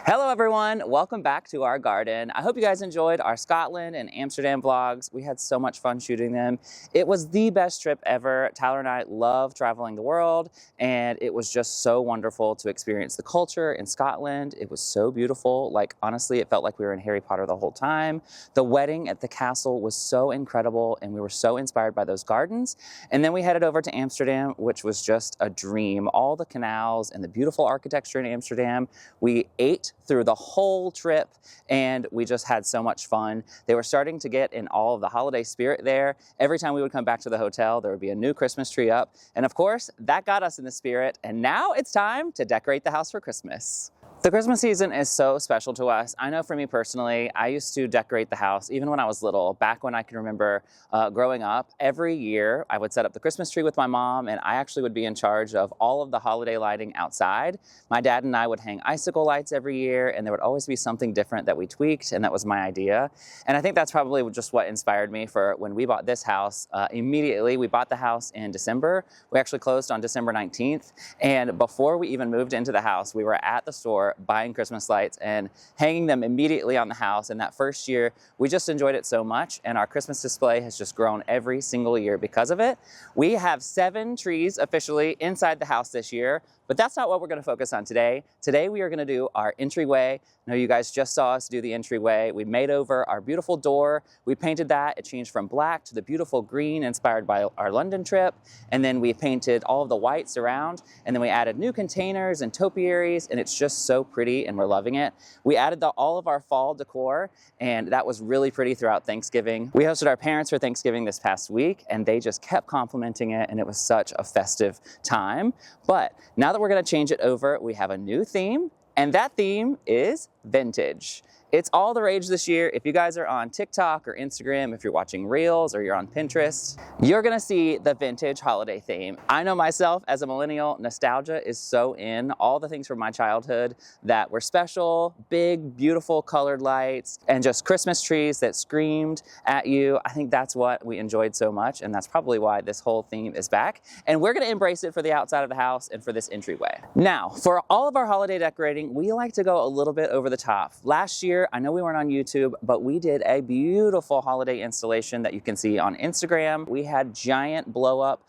Hello everyone, welcome back to our garden. I hope you guys enjoyed our Scotland and Amsterdam vlogs. We had so much fun shooting them. It was the best trip ever. Tyler and I love traveling the world, and it was just so wonderful to experience the culture in Scotland. It was so beautiful. Like, honestly, it felt like we were in Harry Potter the whole time. The wedding at the castle was so incredible, and we were so inspired by those gardens. And then we headed over to Amsterdam, which was just a dream. All the canals and the beautiful architecture in Amsterdam. We ate through the whole trip, and we just had so much fun. They were starting to get in all of the holiday spirit there. Every time we would come back to the hotel, there would be a new Christmas tree up. And of course, that got us in the spirit. And now it's time to decorate the house for Christmas. The Christmas season is so special to us. I know for me personally, I used to decorate the house even when I was little. Back when I can remember growing up, every year I would set up the Christmas tree with my mom, and I actually would be in charge of all of the holiday lighting outside. My dad and I would hang icicle lights every year, and there would always be something different that we tweaked, and that was my idea. And I think that's probably just what inspired me for when we bought this house. Immediately, we bought the house in December. We actually closed on December 19th, and before we even moved into the house, we were at the store buying Christmas lights and hanging them immediately on the house. And that first year, we just enjoyed it so much, and our Christmas display has just grown every single year because of it. We have 7 trees officially inside the house this year, but that's not what we're going to focus on today. Today we are going to do our entryway. I know you guys just saw us do the entryway. We made over our beautiful door. We painted that. It changed from black to the beautiful green inspired by our London trip. And then we painted all of the whites around. And then we added new containers and topiaries, and it's just so pretty and we're loving it. We added all of our fall decor, and that was really pretty throughout Thanksgiving. We hosted our parents for Thanksgiving this past week, and they just kept complimenting it, and it was such a festive time. But now that we're going to change it over, we have a new theme, and that theme is vintage. It's all the rage this year. If you guys are on TikTok or Instagram, if you're watching Reels or you're on Pinterest, you're gonna see the vintage holiday theme. I know myself as a millennial, nostalgia is so in. All the things from my childhood that were special, big, beautiful colored lights, and just Christmas trees that screamed at you. I think that's what we enjoyed so much, and that's probably why this whole theme is back. And we're gonna embrace it for the outside of the house and for this entryway. Now, for all of our holiday decorating, we like to go a little bit over the top. Last year, I know we weren't on YouTube, but we did a beautiful holiday installation that you can see on Instagram. We had giant blow-up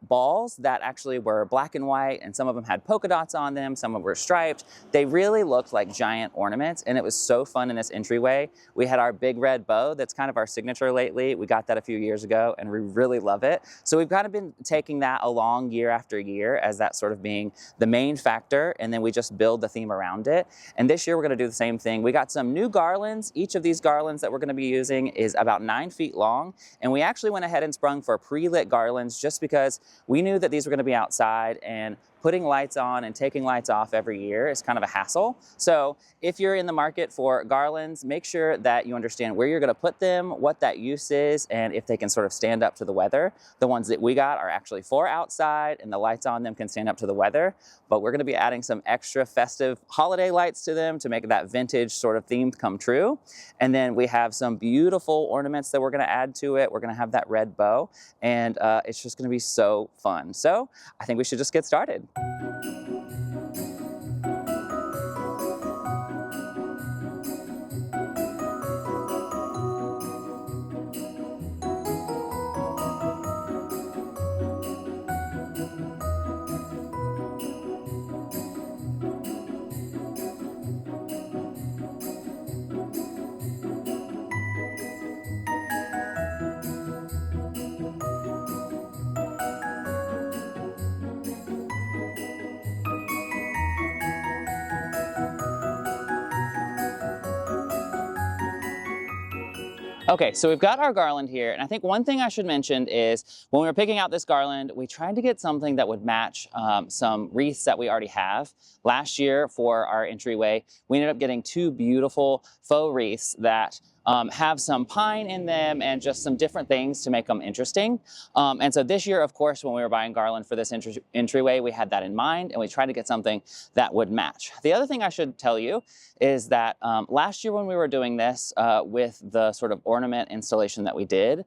balls that actually were black and white, and some of them had polka dots on them, some of them were striped. They really looked like giant ornaments, and it was so fun in this entryway. We had our big red bow that's kind of our signature lately. We got that a few years ago, and we really love it. So we've kind of been taking that along year after year as that sort of being the main factor, and then we just build the theme around it. And this year we're gonna do the same thing. We got some new garlands. Each of these garlands that we're gonna be using is about 9 feet long, and we actually went ahead and sprung for pre-lit garlands just because we knew that these were going to be outside, and putting lights on and taking lights off every year is kind of a hassle. So if you're in the market for garlands, make sure that you understand where you're going to put them, what that use is, and if they can sort of stand up to the weather. The ones that we got are actually for outside, and the lights on them can stand up to the weather, but we're going to be adding some extra festive holiday lights to them to make that vintage sort of theme come true. And then we have some beautiful ornaments that we're going to add to it. We're going to have that red bow, and it's just going to be so fun. So I think we should just get started. Okay, so we've got our garland here, and I think one thing I should mention is when we were picking out this garland, we tried to get something that would match some wreaths that we already have. Last year for our entryway, we ended up getting 2 beautiful faux wreaths that have some pine in them and just some different things to make them interesting. And so this year, of course, when we were buying garland for this entryway, we had that in mind, and we tried to get something that would match. The other thing I should tell you is that last year when we were doing this with the sort of ornament installation that we did,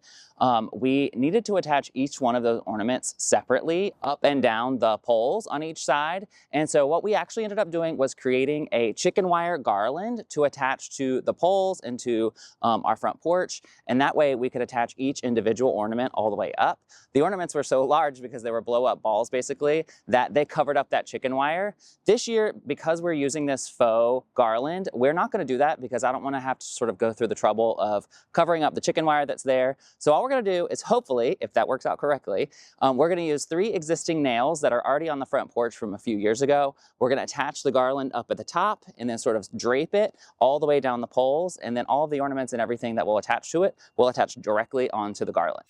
we needed to attach each one of those ornaments separately up and down the poles on each side. And so what we actually ended up doing was creating a chicken wire garland to attach to the poles and to our front porch. And that way we could attach each individual ornament all the way up. The ornaments were so large because they were blow up balls basically that they covered up that chicken wire. This year, because we're using this faux garland, we're not going to do that because I don't want to have to sort of go through the trouble of covering up the chicken wire that's there. So all we're going to do is, hopefully, if that works out correctly, we're going to use 3 existing nails that are already on the front porch from a few years ago. We're going to attach the garland up at the top and then sort of drape it all the way down the poles, and then all of the ornaments and everything that will attach to it will attach directly onto the garland.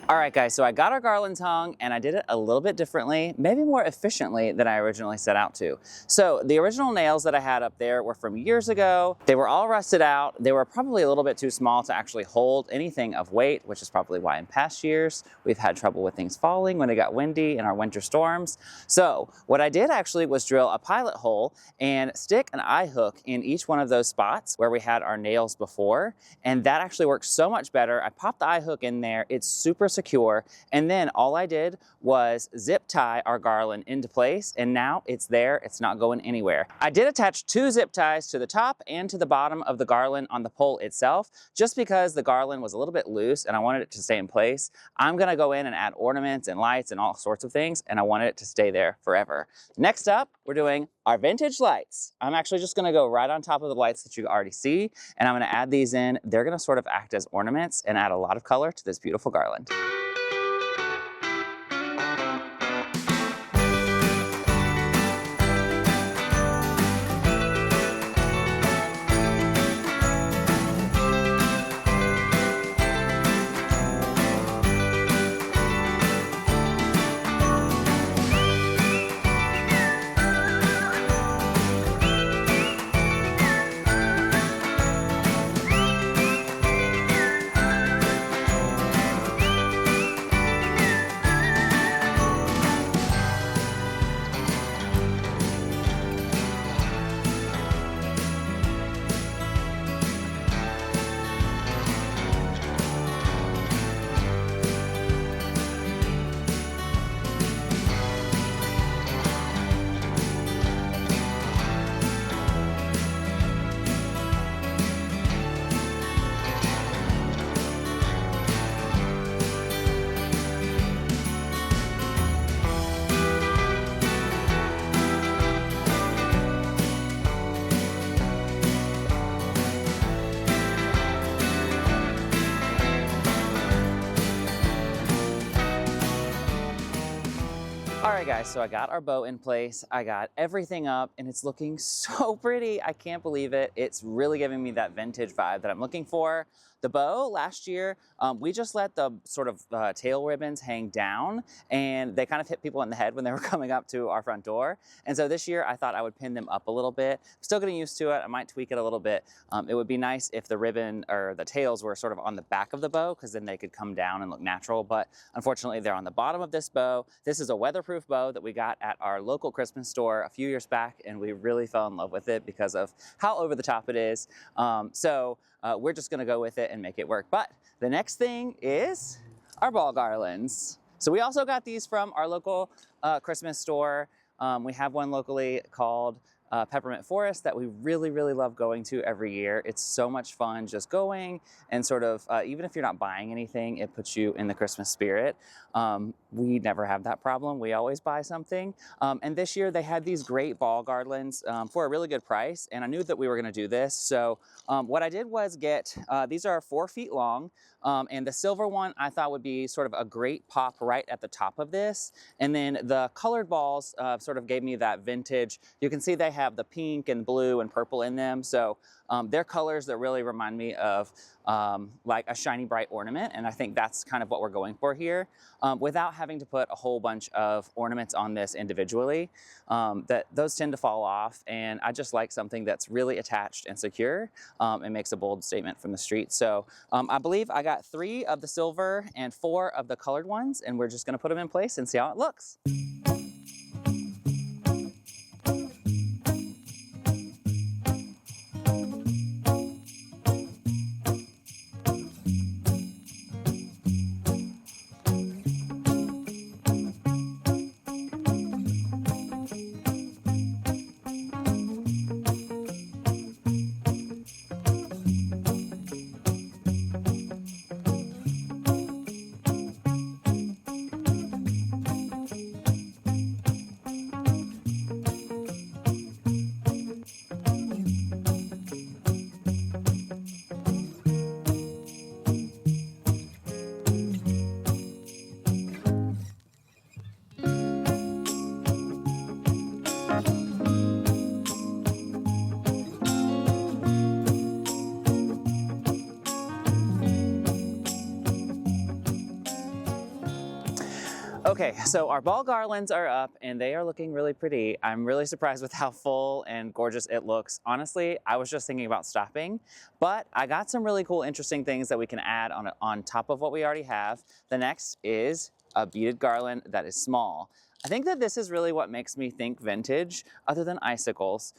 All right, guys, so I got our garlands hung and I did it a little bit differently, maybe more efficiently than I originally set out to. So the original nails that I had up there were from years ago. They were all rusted out. They were probably a little bit too small to actually hold anything of weight, which is probably why in past years we've had trouble with things falling when it got windy in our winter storms. So what I did actually was drill a pilot hole and stick an eye hook in each one of those spots where we had our nails before. And that actually works so much better. I popped the eye hook in there. It's super secure. And then all I did was zip tie our garland into place, and now it's there. It's not going anywhere. I did attach 2 zip ties to the top and to the bottom of the garland on the pole itself, just because the garland was a little bit loose and I wanted it to stay in place. I'm gonna go in and add ornaments and lights and all sorts of things, and I wanted it to stay there forever. Next up, we're doing our vintage lights. I'm actually just gonna go right on top of the lights that you already see, and I'm gonna add these in. They're gonna sort of act as ornaments and add a lot of color to this beautiful garland. All right, guys, so I got our bow in place. I got everything up and it's looking so pretty. I can't believe it. It's really giving me that vintage vibe that I'm looking for. the bow last year, we just let the sort of tail ribbons hang down, and they kind of hit people in the head when they were coming up to our front door. And so this year I thought I would pin them up a little bit. Still getting used to it. I might tweak it a little bit. It would be nice if the ribbon or the tails were sort of on the back of the bow, because then they could come down and look natural. But unfortunately, they're on the bottom of this bow. This is a weatherproof bow that we got at our local Christmas store a few years back, and we really fell in love with it because of how over the top it is. We're just gonna go with it and make it work. But the next thing is our ball garlands. So we also got these from our local Christmas store. We have one locally called Peppermint Forest that we really, really love going to every year. It's so much fun just going and sort of, even if you're not buying anything, it puts you in the Christmas spirit. We never have that problem. We always buy something. And this year they had these great ball garlands for a really good price. And I knew that we were gonna do this. So what I did was get, these are 4 feet long. And the silver one I thought would be sort of a great pop right at the top of this. And then the colored balls sort of gave me that vintage. You can see they have the pink and blue and purple in them. So they're colors that really remind me of like a shiny bright ornament. And I think that's kind of what we're going for here, without having to put a whole bunch of ornaments on this individually. Those tend to fall off, and I just like something that's really attached and secure and makes a bold statement from the street. So I believe I got 3 of the silver and 4 of the colored ones, and we're just gonna put them in place and see how it looks. Okay, so our ball garlands are up and they are looking really pretty. I'm really surprised with how full and gorgeous it looks. Honestly, I was just thinking about stopping, but I got some really cool, interesting things that we can add on top of what we already have. The next is a beaded garland that is small. I think that this is really what makes me think vintage, other than icicles,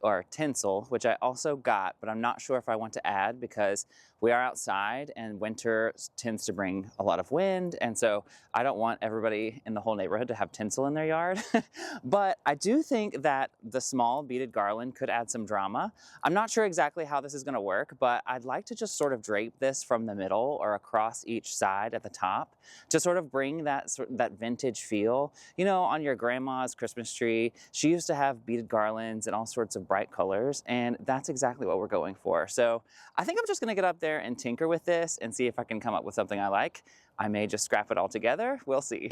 or tinsel, which I also got, but I'm not sure if I want to add because we are outside and winter tends to bring a lot of wind. And so I don't want everybody in the whole neighborhood to have tinsel in their yard. But I do think that the small beaded garland could add some drama. I'm not sure exactly how this is gonna work, but I'd like to just sort of drape this from the middle or across each side at the top to sort of bring that vintage feel. You know, on your grandma's Christmas tree, she used to have beaded garlands and all sorts of bright colors, and that's exactly what we're going for. So I think I'm just gonna get up there and tinker with this and see if I can come up with something I like. I may just scrap it all together. We'll see.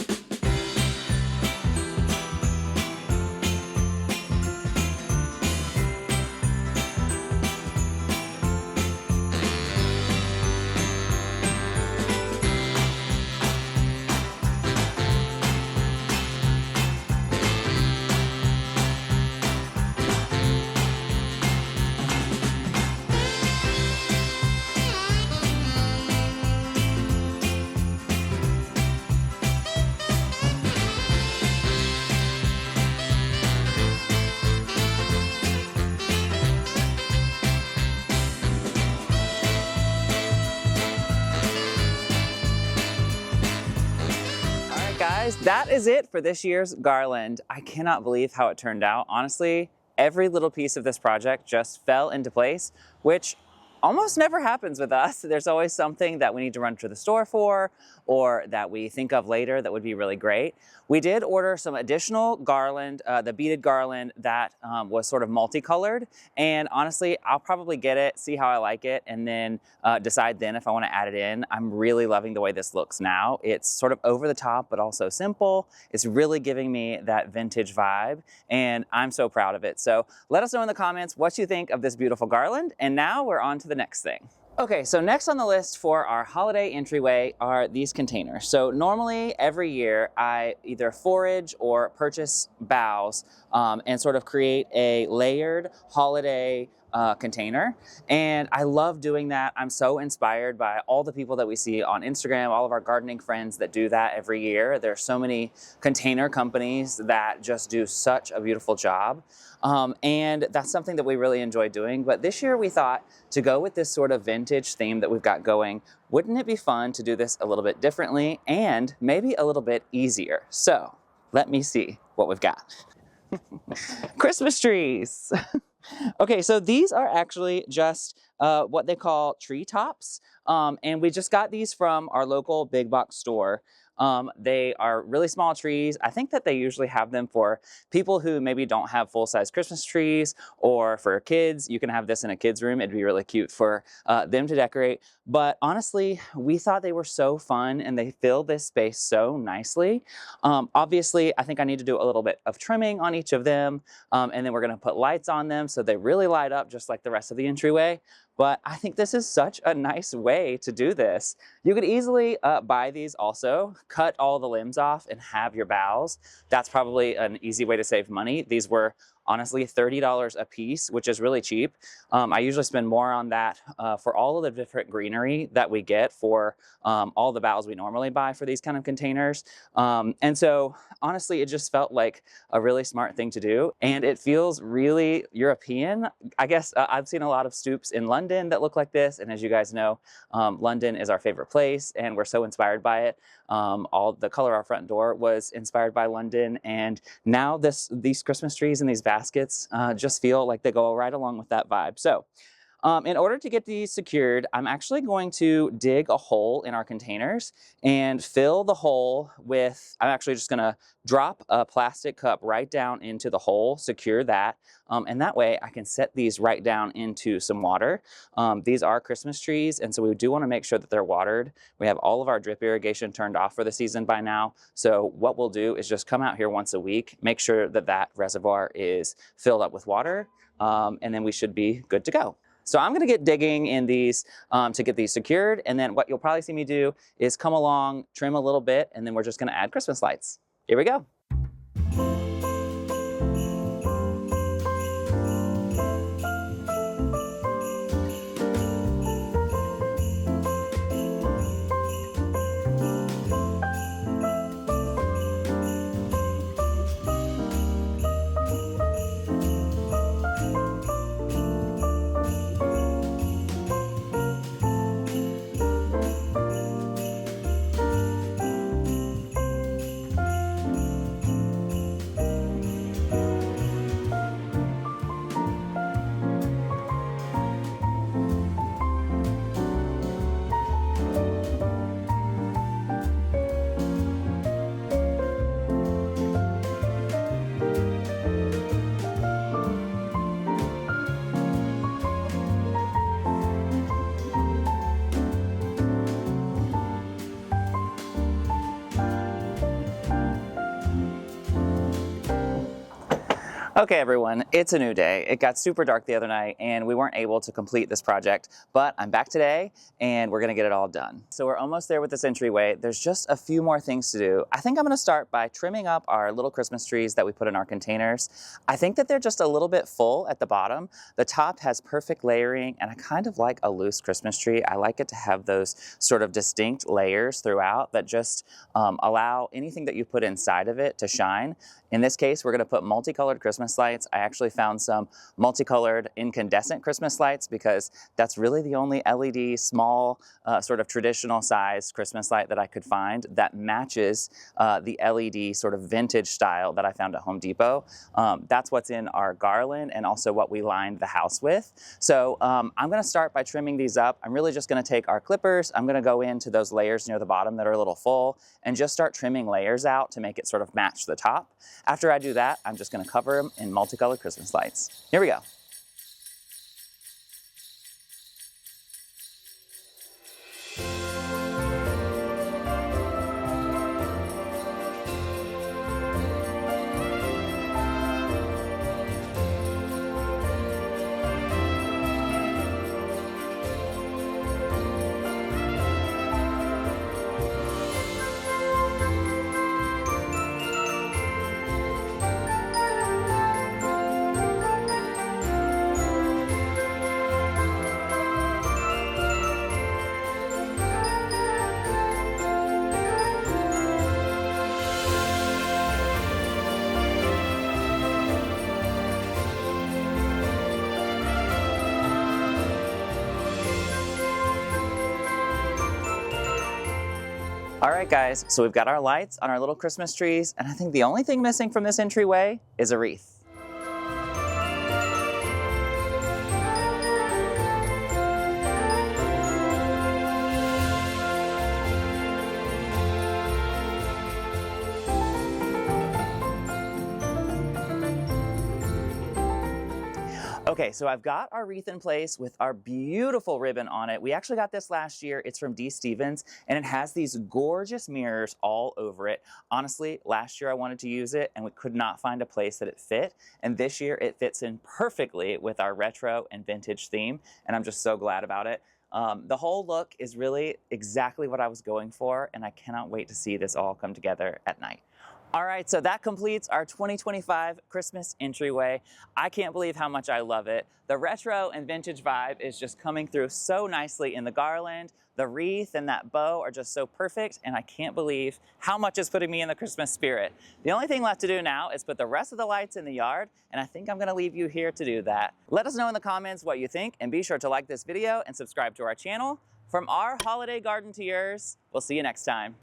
Guys, that is it for this year's garland. I cannot believe how it turned out. Honestly, every little piece of this project just fell into place, which almost never happens with us. There's always something that we need to run to the store for, or that we think of later that would be really great. We did order some additional garland, the beaded garland that was sort of multicolored. And honestly, I'll probably get it, see how I like it, and then decide then if I want to add it in. I'm really loving the way this looks now. It's sort of over the top, but also simple. It's really giving me that vintage vibe, and I'm so proud of it. So let us know in the comments what you think of this beautiful garland. And now we're on to the next thing. Okay, so next on the list for our holiday entryway are these containers. So normally every year I either forage or purchase boughs and sort of create a layered holiday container. And I love doing that. I'm so inspired by all the people that we see on Instagram, all of our gardening friends that do that every year. There are so many container companies that just do such a beautiful job. And that's something that we really enjoy doing. But this year we thought, to go with this sort of vintage theme that we've got going, wouldn't it be fun to do this a little bit differently and maybe a little bit easier? So let me see what we've got. Christmas trees. Okay, so these are actually just what they call tree tops. And we just got these from our local big box store. They are really small trees. I think that they usually have them for people who maybe don't have full-size Christmas trees, or for kids. You can have this in a kid's room. It'd be really cute for them to decorate. But honestly, we thought they were so fun and they fill this space so nicely. Obviously, I think I need to do a little bit of trimming on each of them. And then we're gonna put lights on them so they really light up just like the rest of the entryway. But I think this is such a nice way to do this. You could easily buy these also, cut all the limbs off and have your boughs. That's probably an easy way to save money. These were honestly $30 a piece, which is really cheap. I usually spend more on that for all of the different greenery that we get for all the boughs we normally buy for these kind of containers. And so honestly, it just felt like a really smart thing to do. And it feels really European. I guess I've seen a lot of stoops in London that look like this. And as you guys know, London is our favorite place and we're so inspired by it. All the color of our front door was inspired by London. And now these Christmas trees and these baskets just feel like they go right along with that vibe. So in order to get these secured, I'm actually going to dig a hole in our containers and fill the hole with, I'm actually just gonna drop a plastic cup right down into the hole, secure that, and that way I can set these right down into some water. These are Christmas trees, and so we do wanna make sure that they're watered. We have all of our drip irrigation turned off for the season by now, so what we'll do is just come out here once a week, make sure that that reservoir is filled up with water, and then we should be good to go. So I'm gonna get digging in these to get these secured, and then what you'll probably see me do is come along, trim a little bit, and then we're just gonna add Christmas lights. Here we go. Okay everyone, it's a new day. It got super dark the other night and we weren't able to complete this project, but I'm back today and we're gonna get it all done. So we're almost there with this entryway. There's just a few more things to do. I think I'm gonna start by trimming up our little Christmas trees that we put in our containers. I think that they're just a little bit full at the bottom. The top has perfect layering and I kind of like a loose Christmas tree. I like it to have those sort of distinct layers throughout that just allow anything that you put inside of it to shine. In this case, we're gonna put multicolored Christmas lights. I actually found some multicolored incandescent Christmas lights because that's really the only LED small sort of traditional size Christmas light that I could find that matches the LED sort of vintage style that I found at Home Depot. That's what's in our garland and also what we lined the house with. So I'm gonna start by trimming these up. I'm really just gonna take our clippers. I'm gonna go into those layers near the bottom that are a little full and just start trimming layers out to make it sort of match the top. After I do that, I'm just gonna cover them in multicolored Christmas lights. Here we go. All right, guys, so we've got our lights on our little Christmas trees, and I think the only thing missing from this entryway is a wreath. Okay, so I've got our wreath in place with our beautiful ribbon on it. We actually got this last year. It's from D. Stevens, and it has these gorgeous mirrors all over it. Honestly, last year I wanted to use it, and we could not find a place that it fit. And this year it fits in perfectly with our retro and vintage theme, and I'm just so glad about it. The whole look is really exactly what I was going for, and I cannot wait to see this all come together at night. All right, so that completes our 2025 Christmas entryway. I can't believe how much I love it. The retro and vintage vibe is just coming through so nicely in the garland. The wreath and that bow are just so perfect, and I can't believe how much it's putting me in the Christmas spirit. The only thing left to do now is put the rest of the lights in the yard, and I think I'm gonna leave you here to do that. Let us know in the comments what you think, and be sure to like this video and subscribe to our channel. From our holiday garden to yours, we'll see you next time.